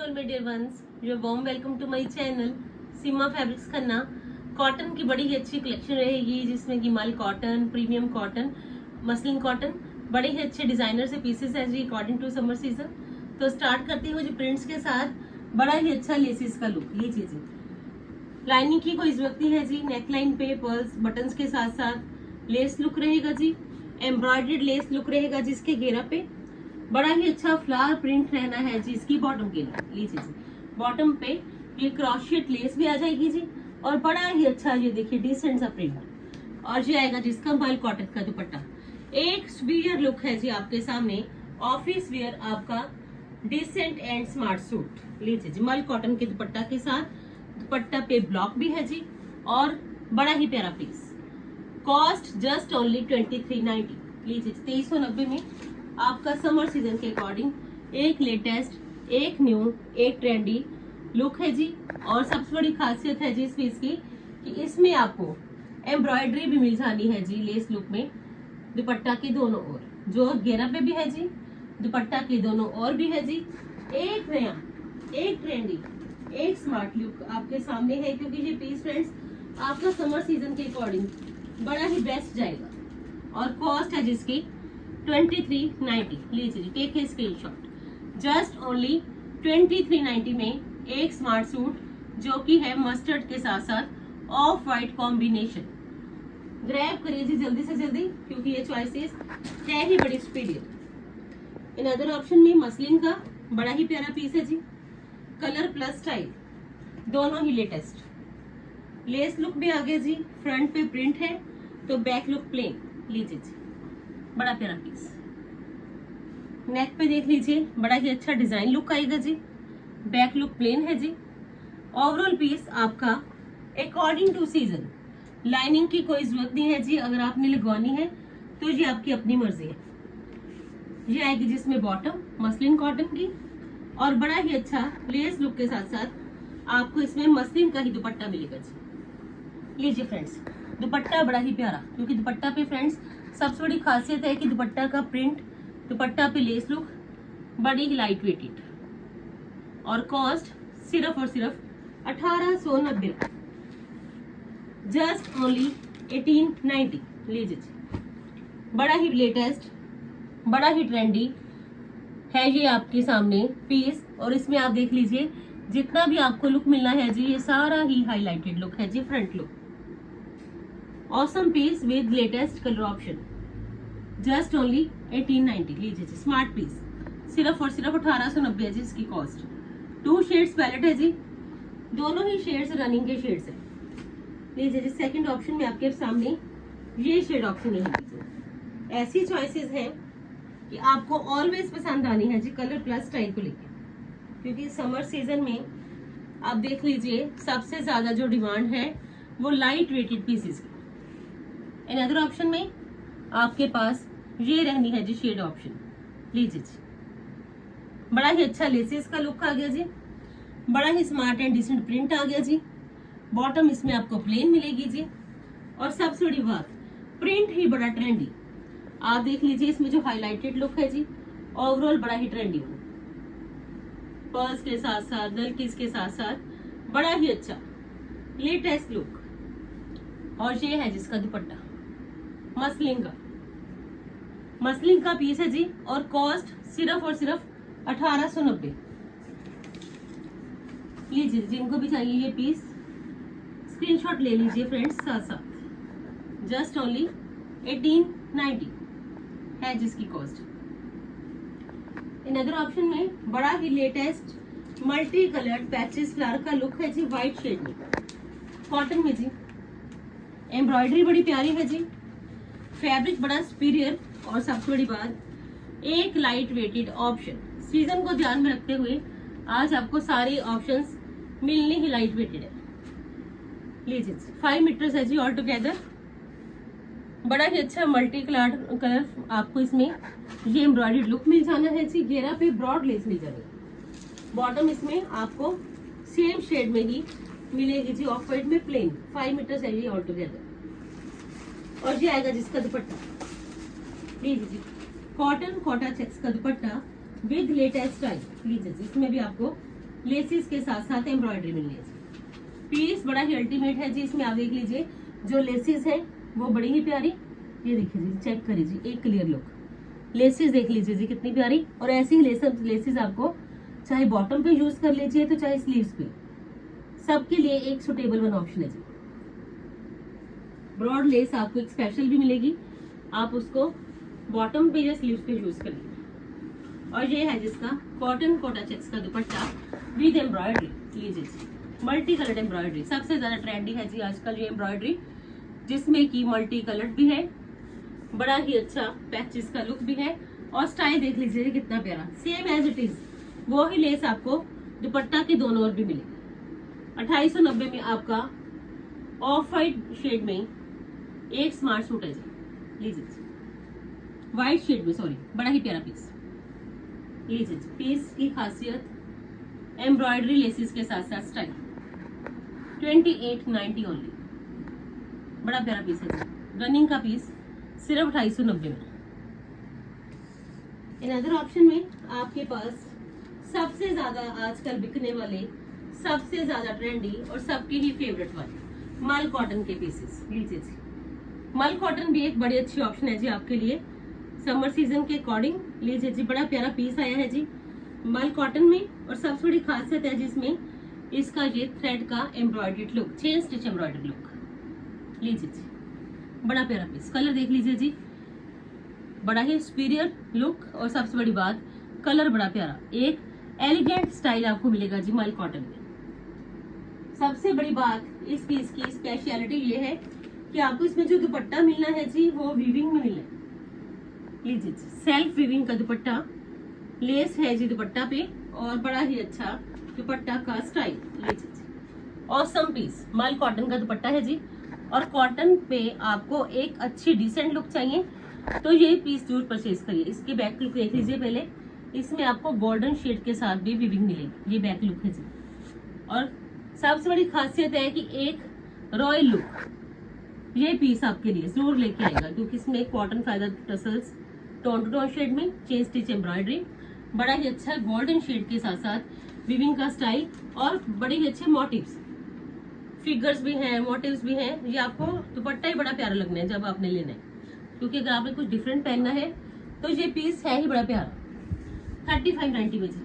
All my dear ones, your warm welcome to my channel Seema fabrics Khanna. Cotton की बड़ी ही अच्छी कलेक्शन रहेगी जिसमें कि mul cotton, premium cotton, muslin cotton, बड़े ही अच्छे डिजाइनर से पीसेस है जी अकॉर्डिंग टू समर सीजन। तो स्टार्ट करती हूँ जी प्रिंट्स के साथ। बड़ा ही अच्छा लेसिस का लुक, ये चीजें लाइनिंग की कोई जरूरत नहीं है जी। नेकलाइन पे पर्ल्स बटन्स के साथ साथ लेस लुक रहेगा जी, एम्ब्रॉयडर्ड लेस लुक रहेगा जिसके घेरा पे बड़ा ही अच्छा फ्लावर प्रिंट रहना है जी। इसकी बॉटम के लिए लीजिए जी, बॉटम पे ये क्रॉशेट लेस भी आ जाएगी जी और बड़ा ही अच्छा ये देखिए डिसेंट सा प्रिंट। और ये आएगा जिसका मल कॉटन का दुपट्टा। एक सुपीरियर लुक है जी आपके सामने, ऑफिस वेयर आपका डिसेंट एंड स्मार्ट सूट। लीजिए जी मल कॉटन के दुपट्टा के साथ, दुपट्टा पे ब्लॉक भी है जी और बड़ा ही प्यारा पीस। Cost just only 2390। लीजिए 2390 में आपका समर सीजन के अकॉर्डिंग एक लेटेस्ट, एक न्यू, एक ट्रेंडी लुक है जी। और सबसे बड़ी खासियत है जी इस पीस की कि इसमें आपको एम्ब्रॉयडरी भी मिल जानी है जी लेस लुक में। दुपट्टा के दोनों ओर जो घेरा पे भी है जी, दुपट्टा के दोनों ओर भी है जी। एक नया, एक ट्रेंडी, एक स्मार्ट लुक आपके सामने है क्योंकि ये पीस फ्रेंड्स आपका समर सीजन के अकॉर्डिंग बड़ा ही बेस्ट जाएगा। और कॉस्ट है जिसकी 2390। लीजिए जी, take a screenshot. Just only 2390 में एक स्मार्ट सूट जो कि है मस्टर्ड के साथ साथ ऑफ वाइट कॉम्बिनेशन। ग्रैब करिए जी जल्दी से जल्दी क्योंकि ये चॉइसेस है ही बड़ी सुपीरियर। इन अदर ऑप्शन में मसलिन का बड़ा ही प्यारा पीस है जी, कलर प्लस स्टाइल दोनों ही लेटेस्ट। लेस लुक भी आ गया जी, फ्रंट पे प्रिंट है तो बैक लुक प्लेन। लीजिए जी बड़ा प्यारा पीस। नेक पे देख लीजिए बड़ा ही अच्छा डिजाइन लुक आएगा जी, बैक लुक प्लेन है जी। ओवरऑल पीस आपका अकॉर्डिंग टू सीजन, लाइनिंग की कोई जरूरत नहीं है जी। अगर आपने लगवानी है तो ये आपकी अपनी मर्जी है। ये आएगी जिसमें बॉटम मसलिन कॉटन की और बड़ा ही अच्छा लेस लुक के साथ साथ आपको इसमें मसलिन का ही दुपट्टा मिलेगा जी। लीजिए फ्रेंड्स दुपट्टा बड़ा ही प्यारा, क्योंकि दुपट्टा पे फ्रेंड्स सबसे बड़ी खासियत है कि दुपट्टा का प्रिंट, दुपट्टा पे लेस लुक बड़ी ही लाइट वेटेड। और कॉस्ट सिर्फ और सिर्फ 1890, जस्ट ओनली 1890। लीजिए बड़ा ही लेटेस्ट, बड़ा ही ट्रेंडी है ये आपके सामने पीस। और इसमें आप देख लीजिए जितना भी आपको लुक मिलना है जी ये सारा ही हाईलाइटेड लुक है जी, front look. Awesome piece with latest colour option, just only 1890। लीजिए जी स्मार्ट पीस, सिर्फ और सिर्फ 1890 है जी इसकी कॉस्ट। 2 शेड्स पैलेट है जी, दोनों ही शेड्स रनिंग के शेड्स है। लीजिए जी सेकंड ऑप्शन में आपके सामने ये शेड ऑप्शन है। ऐसी चॉइसेस हैं कि आपको ऑलवेज पसंद आनी है जी कलर प्लस स्टाइल को लेकर, क्योंकि समर सीजन में आप देख लीजिए सबसे ज्यादा जो डिमांड है वो लाइट वेटेड पीसेस की। इन अदर ऑप्शन में आपके पास ये रहनी है जी शेड ऑप्शन। लीजिए जी बड़ा ही अच्छा लेसेस का लुक आ गया जी, बड़ा ही स्मार्ट एंड डिसेंट प्रिंट आ गया जी। बॉटम इसमें आपको प्लेन मिलेगी जी। और सबसे बड़ी बात प्रिंट ही बड़ा ट्रेंडी। आप देख लीजिए इसमें जो हाईलाइटेड लुक है जी ओवरऑल बड़ा ही ट्रेंडी हो, पर्ल्स के साथ साथ नलकीज के साथ साथ बड़ा ही अच्छा लेटेस्ट लुक। और ये है जिसका दुपट्टा मसलिन का पीस है जी और कॉस्ट सिर्फ और सिर्फ 1890। लीजिए जिनको भी चाहिए ये पीस स्क्रीनशॉट ले लीजिए फ्रेंड्स साथ साथ। जस्ट ओनली 1890 है जिसकी कॉस्ट। इन अदर ऑप्शन में बड़ा ही latest multi coloured patches flower का लुक है जी, व्हाइट शेड में, कॉटन में जी। एम्ब्रॉयडरी बड़ी प्यारी है जी, फैब्रिक बड़ा सुपीरियर। और सबसे बड़ी बात एक लाइट वेटेड ऑप्शन। सीजन को ध्यान में रखते हुए आज आपको सारे ऑप्शंस मिलने ही लाइट वेटेड है। लीजिए 5 मीटर्स है जी ऑल टुगेदर। बड़ा ही अच्छा मल्टी कलर आपको इसमें ये एम्ब्रॉयडर्ड लुक मिल जाना है जी। घेरा पे ब्रॉड लेस मिल जाएगी। बॉटम इसमें आपको सेम शेड में ही मिलेगी जी, ऑफ वाइट में प्लेन। 5 मीटर्स है ये ऑल टुगेदर। और ये आएगा जिसका दुपट्टा, लीजिए जी कॉटन कोटा चेक्स का दुपट्टा विद लेटेस्ट स्टाइल। लीजिए जी इसमें भी आपको लेसिस के साथ साथ एम्ब्रॉयडरी मिलनी है। पीस बड़ा ही अल्टीमेट है जी। इसमें आप देख लीजिए जो लेसिस है वो बड़ी ही प्यारी, ये देखिए जी, चेक करिए जी, एक क्लियर लुक। लेसिस देख लीजिए जी कितनी प्यारी। और ऐसी ही लेसिस आपको चाहे बॉटम पे यूज कर लीजिए तो चाहे स्लीव्स पे, सबके लिए एक सुटेबल वन ऑप्शन है जी। ब्रॉड लेस आपको एक स्पेशल भी मिलेगी, आप उसको बॉटम पे या स्लीव्स पे यूज करिए। और ये है जिसका कॉटन कोटा चेक्स का दुपट्टा विद एम्ब्रॉयडरी। लीजिए जी, मल्टी कलर्ड एम्ब्रॉयडरी सबसे ज्यादा ट्रेंडी है जी आजकल ये एम्ब्रॉयडरी, जिसमें की मल्टी कलर्ड भी है, बड़ा ही अच्छा पैचेस का लुक भी है। और स्टाइल देख लीजिए कितना प्यारा, सेम एज इट इज वो ही लेस आपको दुपट्टा के दोनों ओर भी मिलेगी। 2890 में आपका ऑफ वाइट शेड में एक स्मार्ट सूट है जी। लीजिए व्हाइट शेड में, सॉरी, बड़ा ही प्यारा पीस। लीजिए पीस की खासियत एम्ब्रॉयडरी लेसिस के साथ साथ स्टाइल। 2890 ओनली, बड़ा प्यारा पीस है जी। रनिंग का पीस सिर्फ 2890 में। इन अदर ऑप्शन में आपके पास सबसे ज्यादा आजकल बिकने वाले, सबसे ज्यादा ट्रेंडी और सबकी ही फेवरेट वाले मल कॉटन के पीसेस। लीजिए जी, मल कॉटन भी एक बड़ी अच्छी ऑप्शन है जी आपके लिए समर सीजन के अकॉर्डिंग। लीजिए जी, बड़ा प्यारा पीस आया है जी मल कॉटन में। और सबसे बड़ी खासियत है जिसमें इसका ये थ्रेड का embroidery look, chain stitch embroidery look. लीजिए जी, बड़ा प्यारा पीस। कलर देख लीजिए जी, बड़ा ही सुपीरियर लुक। और सबसे बड़ी बात, कलर बड़ा प्यारा, एक एलिगेंट स्टाइल आपको मिलेगा जी मल कॉटन में। सबसे बड़ी बात इस पीस की स्पेशलिटी ये है कि आपको इसमें जो दुपट्टा मिलना है जी वो वीविंग में मिलना है। लीजिए जी, सेल्फ वीविंग का दुपट्टा, लेस है जी दुपट्टा पे और बड़ा ही अच्छा दुपट्टा का स्टाइल। लीजिए जी, ऑसम पीस, मल कॉटन का दुपट्टा है जी। और कॉटन पे आपको एक अच्छी डिसेंट लुक चाहिए तो ये पीस जरूर परचेज करिए। इसकी बैक लुक देख लीजिए पहले, इसमें आपको गोल्डन शेड के साथ भी वीविंग मिलेगी, ये बैक लुक है जी। और सबसे बड़ी खासियत है कि एक रॉयल लुक ये पीस आपके लिए जरूर लेके आएगा, क्योंकि इसमें cotton fibre tassels tone to tone shade में, चेन स्टिच एम्ब्रॉयडरी, बड़ा ही अच्छा गोल्डन शेड के साथ साथ वीविंग का स्टाइल और बड़े ही अच्छे मोटिव्स, फिगर्स भी हैं, मोटिव्स भी हैं। ये आपको दुपट्टा ही बड़ा प्यारा लगना है जब आपने लेना है, क्योंकि अगर आपने कुछ डिफरेंट पहनना है तो ये पीस है ही बड़ा प्यारा। 3590 में जी,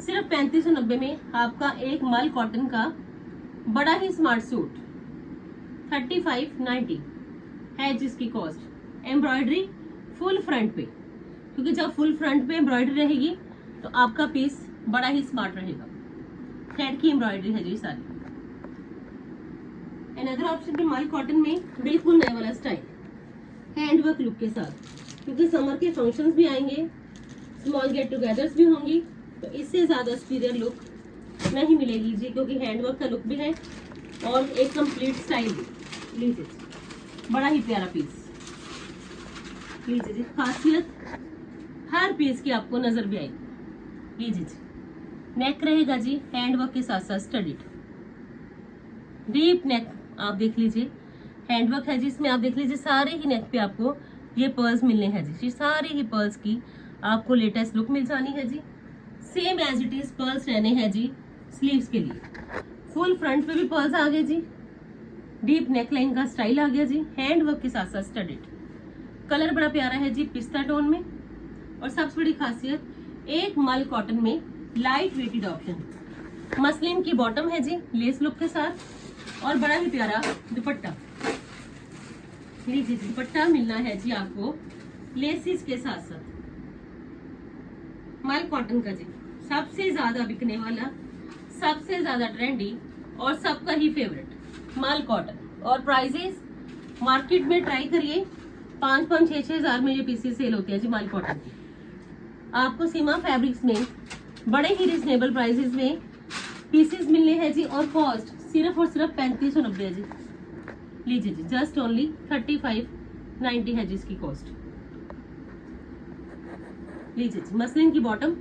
सिर्फ 3590 में आपका एक मल कॉटन का बड़ा ही स्मार्ट सूट 3590 है जिसकी कॉस्ट। एम्ब्रॉयडरी फुल फ्रंट पे, क्योंकि जब फुल फ्रंट पे एम्ब्रॉयडरी रहेगी तो आपका पीस बड़ा ही स्मार्ट रहेगा। थ्रेड की एम्ब्रॉयडरी है जी सारी। अनदर ऑप्शन भी मल कॉटन में बिल्कुल नया वाला स्टाइल, हैंडवर्क लुक के साथ, क्योंकि समर के फंक्शंस भी आएंगे, स्मॉल गेट टुगेदर्स भी होंगी, तो इससे ज्यादा सुपीरियर लुक नहीं मिलेगी जी, क्योंकि हैंडवर्क का लुक भी है और एक कंप्लीट स्टाइल भी। लीजिए बड़ा ही प्यारा पीस। लीजिए जी, खासियत हर पीस की आपको नजर भी आएगी। लीजिए जी, नेक रहेगा जी हैंडवर्क के साथ साथ स्टडीड डीप नेक, आप देख लीजिए हैंडवर्क है जिसमें आप देख लीजिए सारे ही नेक पे आपको ये पर्ल्स मिलने हैं जी। सारी ही पर्ल्स की आपको लेटेस्ट लुक मिल जानी है जी। Same as it is pearls रहने हैं जी स्लीव्स के लिए। फुल फ्रंट पे भी पर्ल्स आ गए जी, डीप नेकलाइन का स्टाइल आ गया जी, हैंडवर्क के साथ साथ स्टडीड। कलर बड़ा प्यारा है जी पिस्ता टोन में। और सबसे बड़ी खासियत एक मल कॉटन में लाइट वेटेड ऑप्शन, मसलिन की बॉटम है जी लेस लुक के साथ और बड़ा ही प्यारा दुपट्टा। लीजिए दुपट्टा मिलना है जी आपको लेसिस के साथ साथ, मल कॉटन का जी, सबसे ज्यादा बिकने वाला, सबसे ज्यादा ट्रेंडी और सबका ही फेवरेट मल कॉटन। और प्राइजेस मार्केट में ट्राई करिए, 5-6 हजार में ये पीसेस सेल होते हैं जी मल कॉटन की। आपको सीमा फैब्रिक्स में बड़े ही रिजनेबल प्राइसेस में पीसेस मिलने हैं जी। और कॉस्ट सिर्फ और सिर्फ 3590 है जी। लीजिए जी, जस्ट ओनली 3590 है जी इसकी कॉस्ट। लीजिए जी, मसलिन की बॉटम,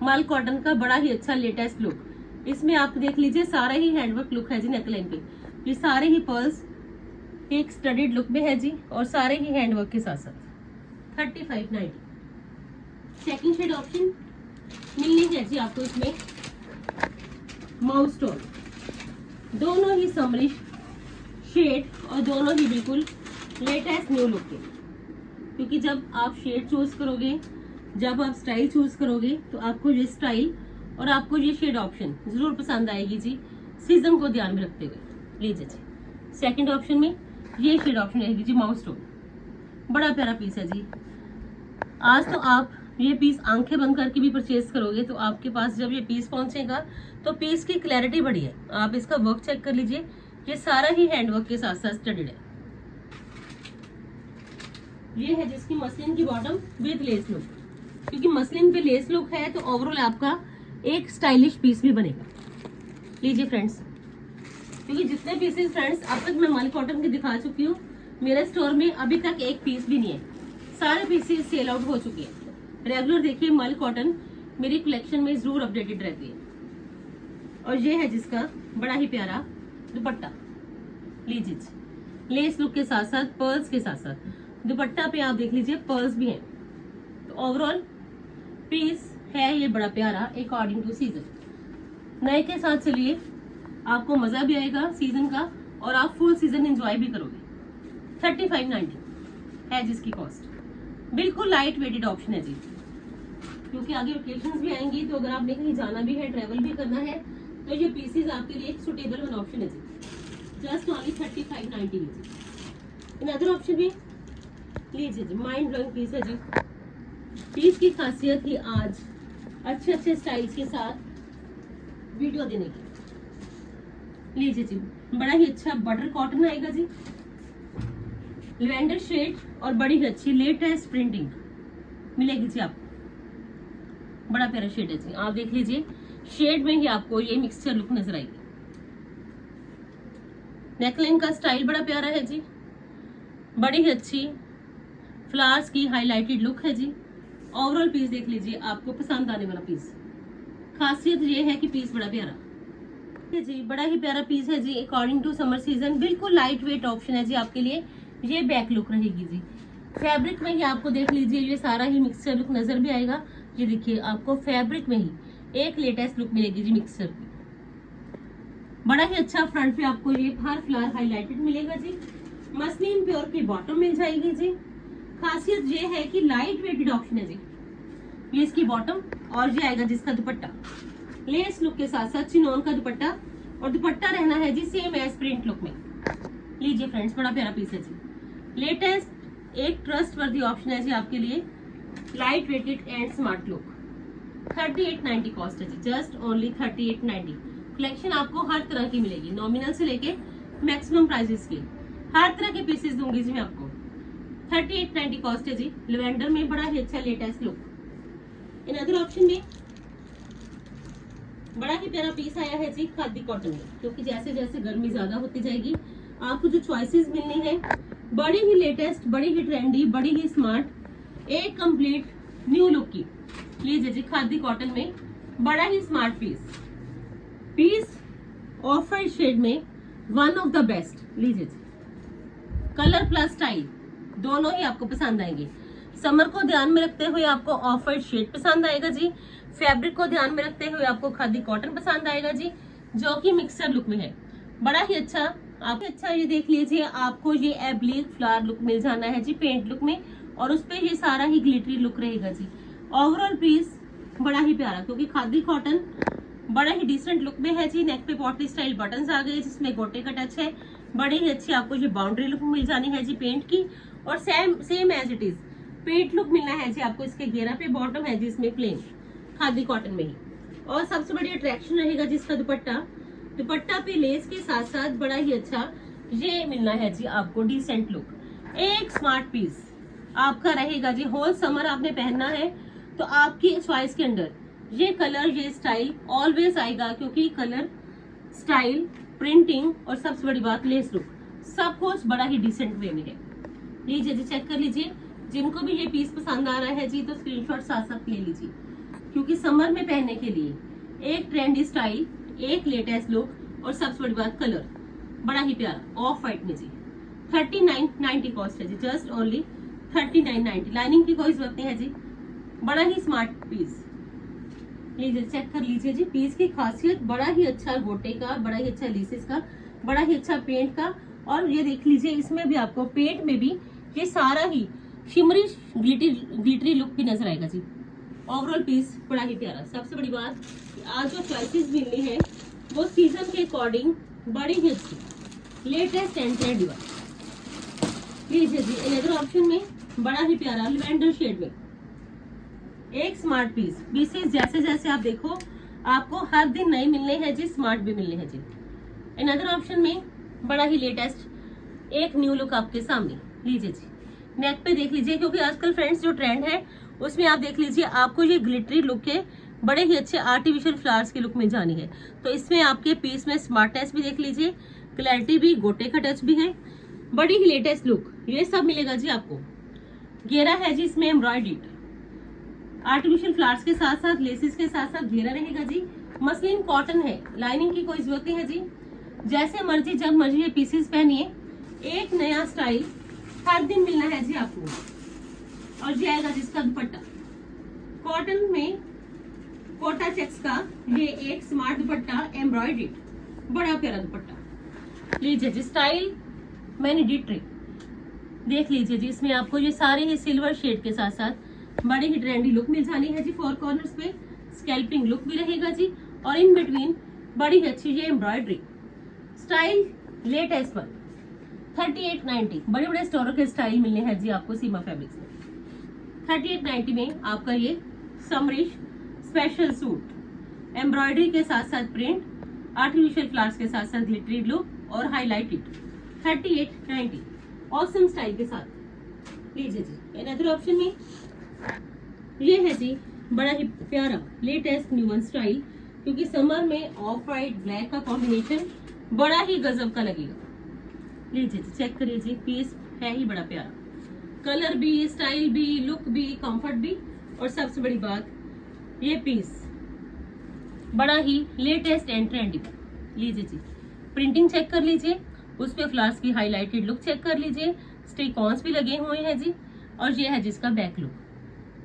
मल कॉटन का बड़ा ही अच्छा लेटेस्ट लुक। इसमें आप देख लीजिए सारा ही हैंडवर्क लुक है जी नेकलाइन पे, ये सारे ही पर्ल्स एक स्टडीड लुक में है जी और सारे ही हैंडवर्क के साथ साथ 3590। सेकंड शेड ऑप्शन मिलनी है जी आपको इसमें माउस टोन, दोनों ही समरिश शेड और दोनों ही बिल्कुल लेटेस्ट न्यू लुक के। क्योंकि जब आप शेड चूज करोगे, जब आप स्टाइल चूज करोगे, तो आपको ये स्टाइल और आपको ये शेड ऑप्शन जरूर पसंद आएगी जी, सीजन को ध्यान में रखते हुए। लीजिए जी, सेकंड ऑप्शन में ये शेड ऑप्शन रहेगी जी, माउस टोन। बड़ा प्यारा पीस है जी। आज तो आप ये पीस आंखें बंद करके भी परचेज करोगे तो आपके पास जब ये पीस पहुंचेगा तो पीस की क्लैरिटी बड़ी है। आप इसका वर्क चेक कर लीजिए, ये सारा ही हैंडवर्क के साथ साथ स्टडीड है। ये है जिसकी मसलिन की बॉटम विद लेस लुक। क्योंकि मसलिन पे लेस लुक है तो ओवरऑल आपका एक स्टाइलिश पीस भी बनेगा। लीजिए फ्रेंड्स, क्योंकि जितने पीसेस फ्रेंड्स अब तक मैं मल कॉटन के दिखा चुकी हूँ, मेरे स्टोर में अभी तक एक पीस भी नहीं है, सारे पीसेस सेल आउट हो चुके हैं। रेगुलर देखिए मल कॉटन मेरी कलेक्शन में जरूर अपडेटेड रहती है। और ये है जिसका बड़ा ही प्यारा दुपट्टा। लीजिए, लेस लुक के साथ साथ पर्ल्स के साथ साथ दुपट्टा पे आप देख लीजिए पर्ल्स भी हैं। तो ओवरऑल पीस है ये बड़ा प्यारा अकॉर्डिंग टू सीजन। नए के साथ चलिए, आपको मजा भी आएगा सीजन का और आप फुल सीजन एंजॉय भी करोगे। 3590 है जिसकी कॉस्ट। बिल्कुल लाइट वेटेड ऑप्शन है जी, क्योंकि आगे वेकेशंस भी आएंगी, तो अगर आपने कहीं जाना भी है, ट्रेवल भी करना है, तो ये पीसेस आपके लिए एक सुटेबल वन ऑप्शन है जी। जस्ट ओनली 3590 है जी। इन अदर ऑप्शन भी लीजिए जी, माइंड ब्लोइंग पीस है जी। पीस की खासियत ही आज अच्छे अच्छे स्टाइल्स के साथ वीडियो देने की। लीजिए जी, बड़ा ही अच्छा बटर कॉटन आएगा जी, लेवेंडर शेड और बड़ी ही अच्छी लेटेस्ट प्रिंटिंग मिलेगी जी आपको। बड़ा प्यारा शेड है जी, आप देख लीजिए, शेड में ही आपको ये मिक्सचर लुक नजर आएगी। नेकलाइन का स्टाइल बड़ा प्यारा है जी, बड़ी ही अच्छी फ्लावर्स की हाईलाइटेड लुक है जी। ओवरऑल पीस देख लीजिए, आपको पसंद आने वाला पीस। खासियत ये है कि पीस बड़ा प्यारा जी, बड़ा ही प्यारा पीस है जी अकॉर्डिंग टू समर सीजन। बिल्कुल लाइट वेट ऑप्शन है जी आपके लिए। ये बैक लुक रहेगी जी, फैब्रिक में ही आपको देख लीजिए ये सारा ही मिक्सचर लुक नजर भी आएगा। ये देखिए, आपको फैब्रिक में ही एक लेटेस्ट लुक मिलेगी जी मिक्सचर की। बड़ा ही अच्छा फ्रंट पे आपको ये हर फ्लावर हाईलाइटेड मिलेगा जी। मसलिन प्योर की बॉटम मिल जाएगी जी। खासियत ये है कि लाइट वेटेड ऑप्शन है जी। ये इसकी बॉटम और ये आएगा जिसका दुपट्टा, लेस लुक के साथ साथ चिनोन का दुपट्टा, और दुपट्टा रहना है जी सेम एज प्रिंट लुक में। लीजिए फ्रेंड्स, बड़ा प्यारा पीस है जी, लेटेस्ट एक ट्रस्ट वर्दी ऑप्शन है जी आपके लिए। Light weighted and smart look. 3890 cost है जी, जस्ट ओनली 3890। कलेक्शन आपको हर तरह की मिलेगी, नॉमिनल से लेके मैक्सिमम प्राइसेस की हर तरह के पीसेस दूंगी जी मैं आपको। 3890 कॉस्ट है जी। लेवेंडर में बड़ा ही अच्छा latest look. In other option में बड़ा ही प्यारा पीस आया है जी खादी कॉटन में, क्योंकि जैसे जैसे गर्मी ज्यादा होती जाएगी आपको जो चॉइसेस मिलनी है बड़ी ही लेटेस्ट, बड़ी ही ट्रेंडी, बड़ी ही स्मार्ट, एक कंप्लीट न्यू लुक की। लीजिए जी, खादी कॉटन में बड़ा ही smart piece of white shade में, वन ऑफ द बेस्ट। लीजिए जी, कलर प्लस स्टाइल दोनों ही आपको पसंद आएंगे। समर को ध्यान में रखते हुए आपको ऑफ वाइट शेड पसंद आएगा जी। फैब्रिक को ध्यान में रखते हुए आपको खादी कॉटन पसंद आएगा जी, जो कि मिक्सर लुक में है। बड़ा ही अच्छा, आपके अच्छा ये देख लीजिए, आपको ये एब्लिक फ्लावर लुक मिल जाना है जी पेंट लुक में, और उस पे ये सारा ही ग्लिटरी लुक रहेगा जी। ओवरऑल पीस बड़ा ही प्यारा, क्योंकि खादी कॉटन बड़ा ही डिसेंट लुक में है जी। नेक पे पॉटली स्टाइल बटन्स आ गए जिसमें गोटे का टच है। बड़ी ही अच्छी आपको ये बाउंड्री लुक मिल जानी है जी पेंट की, और same as it is pant look मिलना है जी आपको। इसके घेरा पे बॉटम है जी इसमें प्लेन खादी कॉटन में ही, और सबसे बड़ी अट्रैक्शन रहेगा जिसका दुपट्टा पे लेस के साथ साथ बड़ा ही अच्छा ये मिलना है जी आपको डिसेंट लुक। एक स्मार्ट पीस आपका रहेगा जी। होल समर आपने पहनना है तो आपकी चॉइस के अंदर ये कलर, ये स्टाइल ऑलवेज आएगा, क्योंकि कलर, स्टाइल, प्रिंटिंग और सबसे बड़ी बात लेस लुक, सब कुछ बड़ा ही डिसेंट वे में है। लीजिए जी, चेक कर लीजिए, जिनको भी ये पीस पसंद आ रहा है जी तो स्क्रीनशॉट साथ साथ ले लीजिए, क्योंकि समर में पहनने के लिए एक ट्रेंडी स्टाइल, एक लेटेस्ट लुक, और सबसे बड़ी बात कलर बड़ा ही प्यारा ऑफ वाइट में जी। 3990 कॉस्ट है जी, जस्ट ओनली 3990। लाइनिंग की कोई जरूरत नहीं है जी, बड़ा ही स्मार्ट पीस। लीजिए चेक कर लीजिए जी, पीस की खासियत बड़ा ही अच्छा गोटे का, बड़ा ही अच्छा लेसेस का, बड़ा ही अच्छा पेंट का। और ये देख लीजिए इसमें भी आपको पेंट में भी ये सारा ही शिमरी ग्लिटरी लुक भी नजर आएगा जी। ओवरऑल पीस बड़ा ही प्यारा। सबसे बड़ी बात, आज जो चॉइसेस मिलनी है वो सीजन के अकॉर्डिंग बड़ी ही अच्छी लेटेस्ट एंड ट्रेंडी वाली। लीजिए जी अनदर ऑप्शन में बड़ा ही प्यारा लिवेंडर शेड में एक स्मार्ट पीसेस जैसे जैसे आप देखो आपको हर दिन नए मिलने हैं जी, स्मार्ट भी मिलने हैं जी। अनदर ऑप्शन में बड़ा ही लेटेस्ट एक न्यू लुक आपके सामने। लीजिए जी नेक पे देख लीजिए, क्योंकि आजकल फ्रेंड्स जो ट्रेंड है उसमें आप देख लीजिए आपको ये ग्लिटरी लुक के बड़े ही अच्छे आर्टिफिशियल फ्लावर्स की लुक में जानी है, तो इसमें आपके पीस में स्मार्टनेस भी देख लीजिए, क्लैरिटी भी, गोटे का टच भी है, बड़ी ही लेटेस्ट लुक ये सब मिलेगा जी आपको। घेरा है जी इसमें एम्ब्रॉयडरी, आर्टिफिशियल फ्लावर्स के साथ साथ लेसेस के साथ साथ घेरा रहेगा जी। मसलिन कॉटन है, लाइनिंग की कोई जरूरत नहीं है जी। जैसे मर्जी जब मर्जी ये पीसेस पहनिए, एक नया स्टाइल हर दिन मिलना है जी आपको। और ये आएगा जिसका दुपट्टा कॉटन में कोटा चेक्स का, ये एक स्मार्ट दुपट्टा एम्ब्रॉयडरी, बड़ा प्यारा दुपट्टा। लीजिए जी स्टाइल मैंने डिट्री देख लीजिए जी, इसमें आपको ये सारे ही सिल्वर शेड के साथ साथ बड़ी ही ट्रेंडी लुक मिल जानी है जी। फोर कॉर्नर्स पे स्कैल्पिंग लुक भी रहेगा जी, और इन बिटवीन बड़ी ही अच्छी ये एम्ब्रॉयडरी स्टाइल लेटेस्ट पर 3890 बड़े बड़े स्टोरों के स्टाइल मिलने हैं जी आपको सीमा फैब्रिक्स में। 3890 में आपका ये समरिश स्पेशल सूट एम्ब्रॉयडरी के साथ साथ प्रिंट, आर्टिफिशियल फ्लावर्स के साथ साथ ग्लिटरी लुक और हाईलाइटेड 3890 ऑसम स्टाइल के साथ। लीजिए जी अनदर ऑप्शन में ये है जी बड़ा ही प्यारा लेटेस्ट न्यू वन स्टाइल, क्योंकि समर में ऑफ वाइट ब्लैक का कॉम्बिनेशन बड़ा ही गजब का लगेगा। लीजिए जी चेक करिए जी, पीस है ही बड़ा प्यारा, कलर भी, स्टाइल भी, लुक भी, कंफर्ट भी, और सबसे बड़ी बात ये पीस बड़ा ही लेटेस्ट एंड ट्रेंडी। लीजिए जी प्रिंटिंग चेक कर लीजिए, उस पे फ्लावर्स की हाईलाइटेड लुक चेक कर लीजिए, स्टिकॉन्स भी लगे हुए हैं जी, और ये है जिसका बैक लुक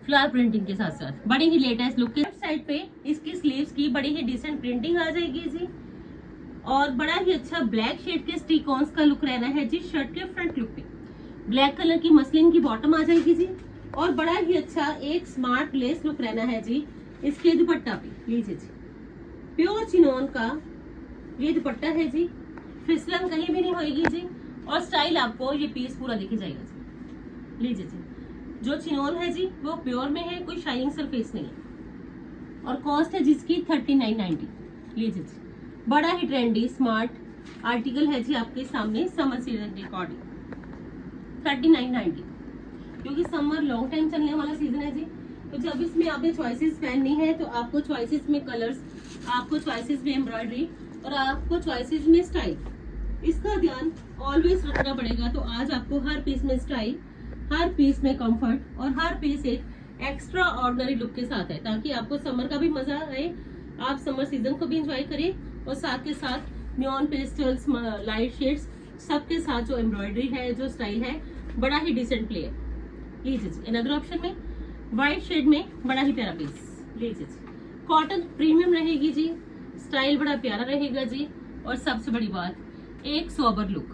फ्लावर प्रिंटिंग के साथ साथ बड़ी ही लेटेस्ट लुक के साइड पे इसकी स्लीव्स की बड़ी ही डिसेंट प्रिंटिंग आ जाएगी जी, और बड़ा ही अच्छा ब्लैक शेड के स्टिकॉन्स का लुक रहना है जी। शर्ट के फ्रंट लुक पे ब्लैक कलर की मसलिन की बॉटम आ जाएगी जी, और बड़ा ही अच्छा एक स्मार्ट लेस लुक रहना है जी इसके दुपट्टा पे। लीजिए जी प्योर चिनोन का ये दुपट्टा है जी, फिसलन कहीं भी नहीं होगी जी, और स्टाइल आपको ये पीस पूरा दिख जाएगा जी। लीजिए जी जो चिनोन है जी वो प्योर में है, कोई शाइनिंग सरफेस नहीं है, और कॉस्ट है जिसकी 3990। लीजिए जी बड़ा ही ट्रेंडी स्मार्ट आर्टिकल है जी आपके सामने समर सीजन के अकॉर्डिंग 3990, क्योंकि समर लॉन्ग टाइम चलने वाला सीजन है जी। तो जब इसमें आपने चॉइसेस पहननी है तो आपको चॉइसेस में कलर्स, आपको चॉइसेस में एम्ब्रॉयडरी, और आपको चॉइसेस में स्टाइल, इसका ध्यान ऑलवेज रखना पड़ेगा। तो आज आपको हर पीस में स्टाइल, हर पीस में कंफर्ट, और हर पीस एक एक्स्ट्रा ऑर्डिनरी लुक के साथ है, ताकि आपको समर का भी मजा आए, आप समर सीजन को भी एंजॉय करें, और साथ के साथ न्यून पेस्टल्स, लाइट शेड्स सबके साथ जो एम्ब्रॉयडरी है, जो स्टाइल है, बड़ा ही डिसेंट प्ले है। लीजिए जी अनदर ऑप्शन में व्हाइट शेड में बड़ा ही प्यारा पीस। लीजिए जी कॉटन प्रीमियम रहेगी जी, स्टाइल बड़ा प्यारा रहेगा जी, और सबसे बड़ी बात एक सोबर लुक,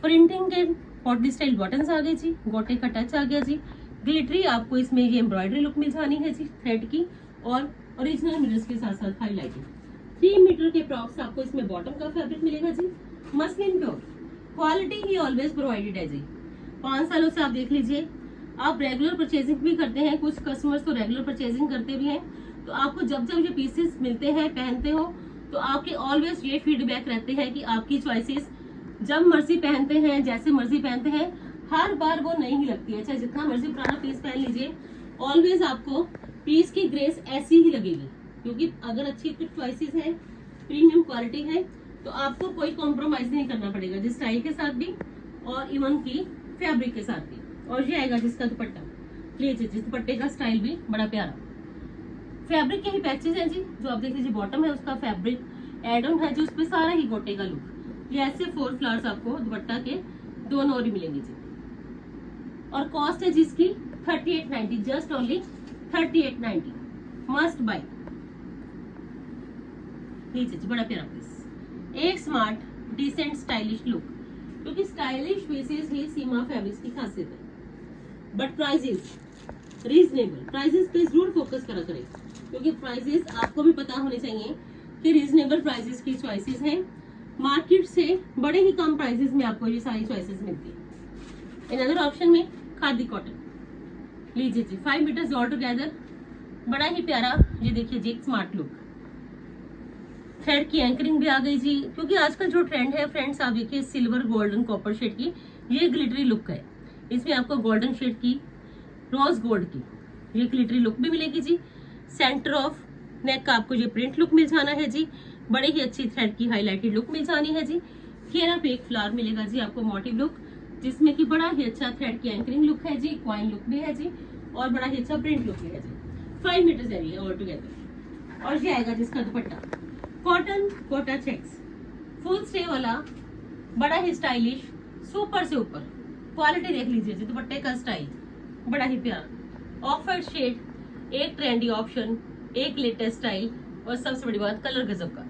प्रिंटिंग के पॉटली स्टाइल बटन्स आ गए जी, गोटे का टच आ गया जी, ग्लिटरी आपको इसमें ये एम्ब्रॉयडरी लुक मिल जानी है जी थ्रेड की, और ओरिजिनल मिरर्स के साथ साथ हाईलाइटिंग। 3 मीटर के प्रॉक्स आपको इसमें बॉटम का फैब्रिक मिलेगा जी, मसलिन प्योर, क्वालिटी ही ऑलवेज प्रोवाइडेड है जी। 5 सालों से आप देख लीजिए, आप रेगुलर परचेजिंग भी करते हैं, कुछ कस्टमर्स तो रेगुलर परचेजिंग करते भी हैं, तो आपको जब जब ये पीसेस मिलते हैं, पहनते हो, तो आपके ऑलवेज ये फीडबैक रहते हैं कि आपकी चॉइसेस जब मर्जी पहनते हैं, जैसे मर्जी पहनते हैं, हर बार वो नई ही लगती है। चाहे जितना मर्जी पुराना पीस पहन लीजिए, ऑलवेज आपको पीस की ग्रेस ऐसी ही लगेगी, क्योंकि अगर अच्छी कुछ चॉइसेस है, प्रीमियम क्वालिटी है, तो आपको कोई कॉम्प्रोमाइज नहीं करना पड़ेगा जिस स्टाइल के साथ भी, और इवन की फैब्रिक के साथ भी। और ये आएगा जिसका दुपट्टा, लीजिए जिस दुपट्टे का स्टाइल भी बड़ा प्यारा, फैब्रिक के ही पैचेस हैं जी, जो आप देख लीजिए बॉटम है उसका फैब्रिक एड ऑन है जी, उसपे सारा ही गोटे का लुक। ये ऐसे 4 फ्लावर्स आपको दुपट्टा के दोनों ओर ही मिलेंगे जी, और कॉस्ट है जिसकी 3890, जस्ट ओनली 3890। Must buy. लीजिए जी, बड़ा प्यारा पीस, एक स्मार्ट डिसेंट स्टाइलिश लुक, क्योंकि स्टाइलिश पीसेस ही सीमा फैब्रिक्स की खासियत है। बट प्राइजेस रीजनेबल, प्राइजेस पे जरूर फोकस करा करें, क्योंकि प्राइजेस आपको भी पता होने चाहिए कि रीजनेबल प्राइजेस की चॉइसेस हैं। मार्केट से बड़े ही कम प्राइजेस में आपको ये सारी चॉइसेस मिलती है। अनदर ऑप्शन में खादी कॉटन, लीजिए जी 5 मीटर्स ऑल टुगेदर, बड़ा ही प्यारा, ये देखिए जी एक स्मार्ट लुक, थ्रेड की एंकरिंग भी आ गई जी, क्योंकि आजकल जो ट्रेंड है फ्रेंड्स आप देखिए सिल्वर गोल्डन कॉपर शेड की, ये ग्लिटरी लुक है। इसमें आपको गोल्डन शेड की, रोज गोल्ड की ये ग्लिटरी लुक भी मिलेगी जी। सेंटर ऑफ नेक का आपको ये प्रिंट लुक मिल जाना है जी, बड़े ही अच्छी थ्रेड की हाईलाइटेड लुक मिल जानी है जी। घेरा पे एक फ्लावर मिलेगा जी आपको मोटिव लुक, जिसमें कि बड़ा ही अच्छा थ्रेड की एंकरिंग लुक है जी, क्वाइन लुक भी है जी, और बड़ा ही अच्छा प्रिंट लुक भी है जी। 5 मीटर्स एरिया ऑल टुगेदर। और ये आएगा जिसका dupatta cotton Kota checks, full stay वाला, बड़ा ही स्टाइलिश, सुपर से ऊपर क्वालिटी देख लीजिए जी, दुपट्टे का स्टाइल बड़ा ही प्यारा, ऑफ वाइट शेड, एक ट्रेंडी ऑप्शन, एक लेटेस्ट स्टाइल, और सबसे बड़ी बात कलर गजब का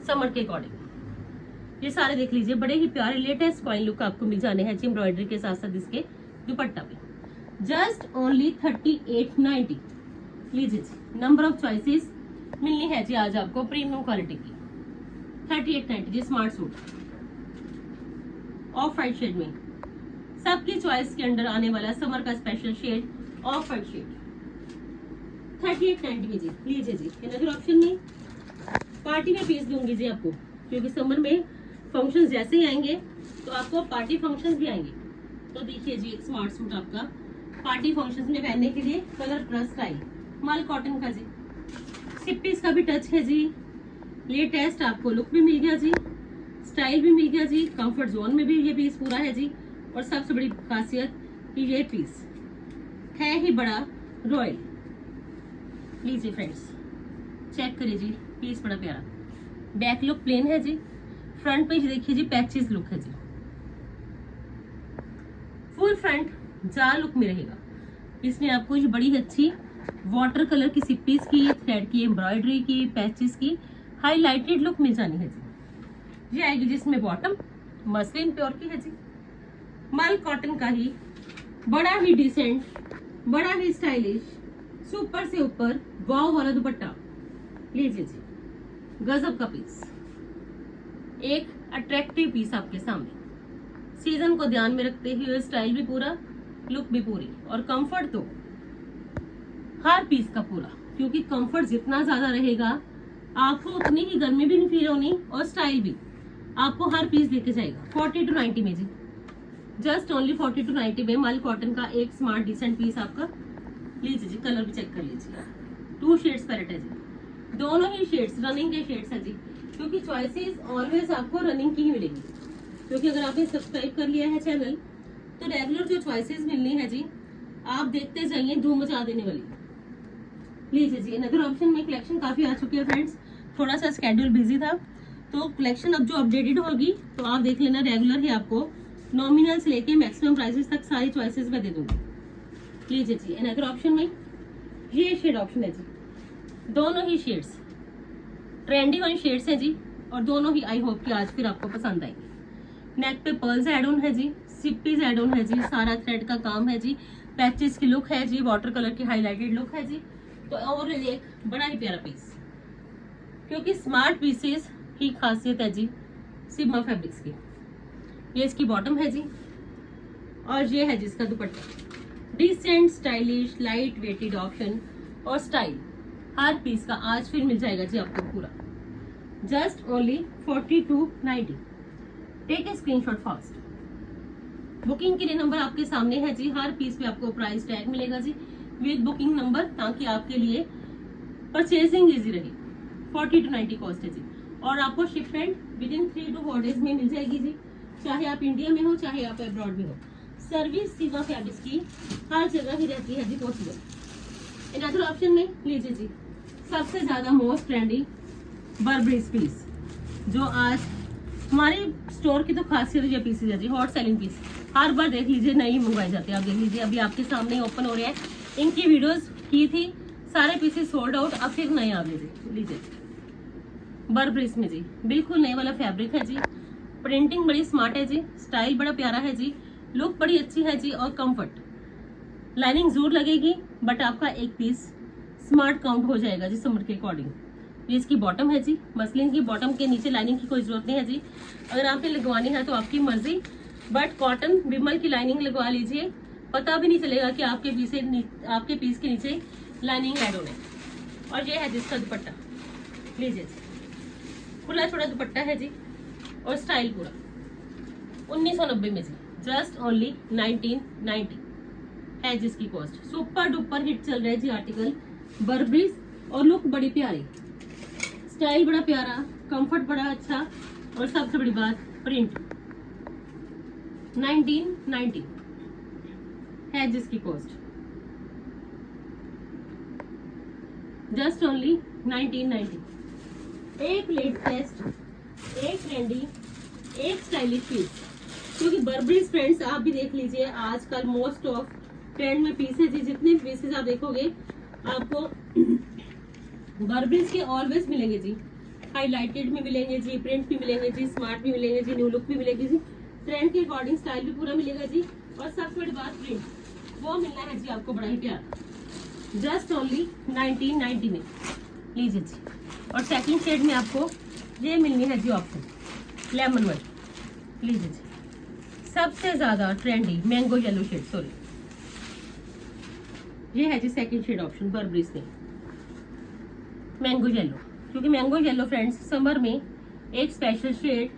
समर के अकॉर्डिंग। ये सारे देख लीजिए, बड़े ही प्यारे लेटेस्ट क्वाइन लुक आपको मिल जाने हैं जी, एम्ब्रॉयडरी के साथ साथ इसके दुपट्टा भी। Just only 3890। लीजिए जी, नंबर ऑफ चॉइसेस मिलनी है जी आज आपको प्रीमियम क्वालिटी की। 3890 जी, smart suit of white shade में, सबकी चॉइस के अंडर आने वाला समर का special shade of white shade. 3890 में जी, लीजिए जी। अनदर ऑप्शन में पार्टी में पीस दूंगी जी आपको, क्योंकि समर में फंक्शंस जैसे ही आएंगे तो आपको पार्टी फंक्शंस भी आएंगे। तो देखिए जी, एक स्मार्ट सूट आपका पार्टी फंक्शंस में पहनने के लिए, कलर प्लस स्टाइल, माल कॉटन का जी, सिप्पीस का भी टच है जी, लेटेस्ट आपको लुक भी मिल गया जी, स्टाइल भी मिल गया जी, कंफर्ट जोन में भी ये पीस पूरा है जी। और सबसे बड़ी खासियत कि ये पीस है ही बड़ा रॉयल। लीजिए फ्रेंड्स, चेक करिए जी, पीस बड़ा प्यारा, बैक लुक प्लेन है जी, फ्रंट पे देखिए जी पैचेस लुक है जी, फुल फ्रंट जार लुक में रहेगा। इसमें आपको ये बड़ी अच्छी वाटर कलर की सिप्पीस की, थ्रेड की एम्ब्रॉयडरी की, पैचेस की हाईलाइटेड लुक मिल जानी है जी। ये आएगी जिसमें बॉटम मसलिन प्योर की है जी, माल कॉटन का ही, बड़ा ही डिसेंट, बड़ा ही स्टाइलिश, सुपर से ऊपर वाव वाला दुपट्टा। लीजिए जी, गजब का पीस, एक अट्रैक्टिव पीस आपके सामने, सीजन को ध्यान में रखते हुए स्टाइल भी पूरा, लुक भी पूरी, और कंफर्ट तो हर पीस का पूरा, क्योंकि कंफर्ट जितना ज्यादा रहेगा आपको उतनी ही गर्मी भी नहीं फील होनी, और स्टाइल भी आपको हर पीस देके जाएगा। 40 to 90 में जी, जस्ट ओनली 40 to 90 में माल कॉटन का एक स्मार्ट डिसेंट पीस आपका। लीजिए जी, कलर भी चेक कर लीजिए, 2 शेड्स पैरेट है जी, दोनों ही शेड्स रनिंग के शेड्स है जी, क्योंकि चॉइसेस ऑलवेज आपको रनिंग की ही मिलेगी, क्योंकि अगर आपने सब्सक्राइब कर लिया है चैनल तो रेगुलर जो चॉइसेस मिलनी है जी, आप देखते जाइए, धूम मचा देने वाली। लीजिए जी, अनदर ऑप्शन में कलेक्शन काफी आ चुकी है फ्रेंड्स, थोड़ा सा स्केड्यूल बिजी था, तो कलेक्शन अब जो अपडेटेड होगी तो आप देख लेना, रेगुलर ही आपको नॉमिनल से लेके मैक्सिमम प्राइसेस तक सारी चॉइसेस मैं दे दूंगी। लीजिए जी, अनदर ऑप्शन में ये शेड ऑप्शन है जी, दोनों ही शेड्स ट्रेंडी वन शेड्स हैं जी, और दोनों ही आई होप कि आज फिर आपको पसंद आएंगे। नेक पे पर्ल्स एड ऑन है जी, सिप्पीज एड ऑन है जी, सारा थ्रेड का काम है जी, पैचेस की लुक है जी, वाटर कलर की हाईलाइटेड लुक है जी। तो और एक बड़ा ही प्यारा पीस, क्योंकि स्मार्ट पीसेस की खासियत है जी सिग्मा फैब्रिक्स की। ये इसकी बॉटम है जी, और ये है जिसका dupatta, decent stylish light weighted option और स्टाइल हर पीस का आज फिर मिल जाएगा जी आपको पूरा। Just only 4290। Take a screenshot fast. Booking के लिए नंबर आपके सामने है जी, हर पीस पे आपको प्राइस टैग मिलेगा जी विद बुकिंग नंबर, ताकि आपके लिए परचेजिंग इजी रहे। 40 to 90 कॉस्ट है जी, और आपको shipment with in 3 to 4 days में मिल जाएगी जी, चाहे आप इंडिया में हो चाहे आप अब्रॉड में हो। सर्विस सीमा फैब्रिक्स की हर जगह ही रहती है जी पॉसिबल। अनदर ऑप्शन में लीजिए जी, सबसे ज्यादा मोस्ट ट्रेंडी बर्बरीज पीस, जो आज हमारे स्टोर की तो खासियत ये पीसेज है जी, हॉट सेलिंग पीस, हर बार देख लीजिए नई मंगवाए जाते हैं। आप देख लीजिए, अभी आपके सामने ओपन हो रहे हैं, इनकी वीडियोस की थी, सारे पीसेस सोल्ड आउट, अब फिर नए आ गए जी। लीजिए बर्बरीज में जी, बिल्कुल नए वाला फैब्रिक है जी। प्रिंटिंग बड़ी स्मार्ट है जी, स्टाइल बड़ा प्यारा है जी, लुक बड़ी अच्छी है जी और कंफर्ट। लाइनिंग जरूर लगेगी बट आपका एक पीस स्मार्ट काउंट हो जाएगा जी समर के अकॉर्डिंग। ये इसकी बॉटम है जी, मसलिन की बॉटम के नीचे लाइनिंग की कोई जरूरत नहीं है जी। अगर आपने लगवानी है तो आपकी मर्जी, बट कॉटन विमल की लाइनिंग लगवा लीजिए, पता भी नहीं चलेगा कि आपके पीस के नीचे लाइनिंग ऐड होने। और ये है जिसका दुपट्टा, लीजिए खुला छोटा दुपट्टा है जी और स्टाइल पूरा 1990 में जी, जस्ट ओनली 1990 है जिसकी कॉस्ट। सुपर डुपर हिट चल रहा है जी आर्टिकल बर्बरीज, और लुक बड़ी प्यारी, स्टाइल बड़ा प्यारा, कंफर्ट बड़ा अच्छा, और सबसे बड़ी बात प्रिंट 1990 है जिसकी कॉस्ट, जस्ट ओनली 1990। एक लेटेस्ट, एक ट्रेंडी, एक स्टाइलिश पीस, क्योंकि बर्बरीज फ्रेंड्स आप भी देख लीजिए आजकल मोस्ट ऑफ ट्रेंड में पीसेज है। जितने पीसेज आप देखोगे आपको बर्बरीज के ऑलवेज मिलेंगे जी, हाईलाइटेड में मिलेंगे जी, प्रिंट भी मिलेंगे जी, स्मार्ट भी मिलेंगे जी, न्यू लुक भी मिलेगी जी, ट्रेंड के अकॉर्डिंग स्टाइल भी पूरा मिलेगा जी, और सबसे बड़ी बात प्रिंट वो मिलना है जी आपको बड़ा ही प्यारा, जस्ट ओनली 1990 में। लीजिए जी, और सेकंड शेड में आपको ये मिलनी है जी आपको लेमन वाइट। लीजिए जी, सबसे ज्यादा trendy mango yellow shade, sorry ये है जी सेकंड शेड ऑप्शन बर्बरीज में, मैंगो येलो। क्योंकि मैंगो येलो फ्रेंड्स समर में एक special shade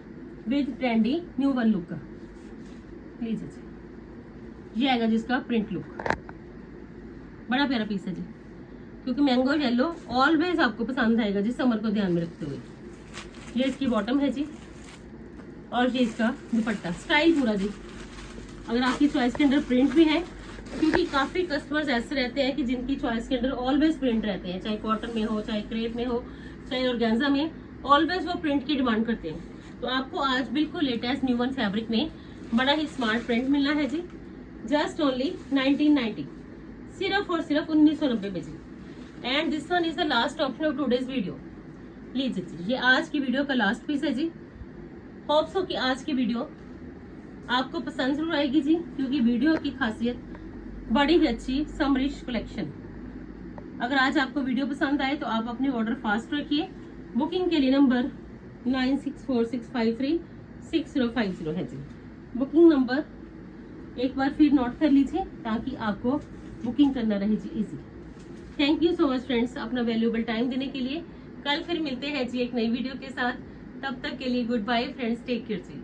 with trendy new one look का। लीजिए जी, ये आएगा जिसका प्रिंट लुक, बड़ा प्यारा पीस है जी, क्योंकि मैंगो येलो ऑलवेज आपको पसंद आएगा जी समर को ध्यान में रखते हुए। ये इसकी बॉटम है जी, और ये इसका दुपट्टा, स्टाइल पूरा जी। अगर आपकी चॉइस के अंदर प्रिंट भी है, क्योंकि काफी कस्टमर्स ऐसे रहते हैं कि जिनकी चॉइस के अंदर ऑलवेज प्रिंट रहते हैं, चाहे कॉटन में हो, चाहे क्रेप में हो, चाहे ऑर्गेन्जा में, ऑलवेज वो प्रिंट की डिमांड करते हैं। तो आपको आज बिल्कुल लेटेस्ट न्यू वन फैब्रिक में बड़ा ही स्मार्ट प्रिंट मिलना है जी, जस्ट ओनली 1990, सिर्फ और सिर्फ 1990 में जी। And this one is the last option of today's video. लीजिए जी, ये आज की वीडियो का लास्ट पीस है जी। होप सो कि आज की वीडियो आपको पसंद जरूर आएगी जी, क्योंकि वीडियो की खासियत बड़ी ही अच्छी समरिश कलेक्शन। अगर आज आपको वीडियो पसंद आए तो आप अपने ऑर्डर फास्ट रखिए। बुकिंग के लिए नंबर 9646536050 है जी। बुकिंग नंबर एक बार फिर नोट कर लीजिए ताकि आपको बुकिंग करना रहे जी easy. Thank you so much friends अपना वैल्यूएबल टाइम देने के लिए। कल फिर मिलते हैं जी एक नई वीडियो के साथ, तब तक के लिए good bye friends, take care जी।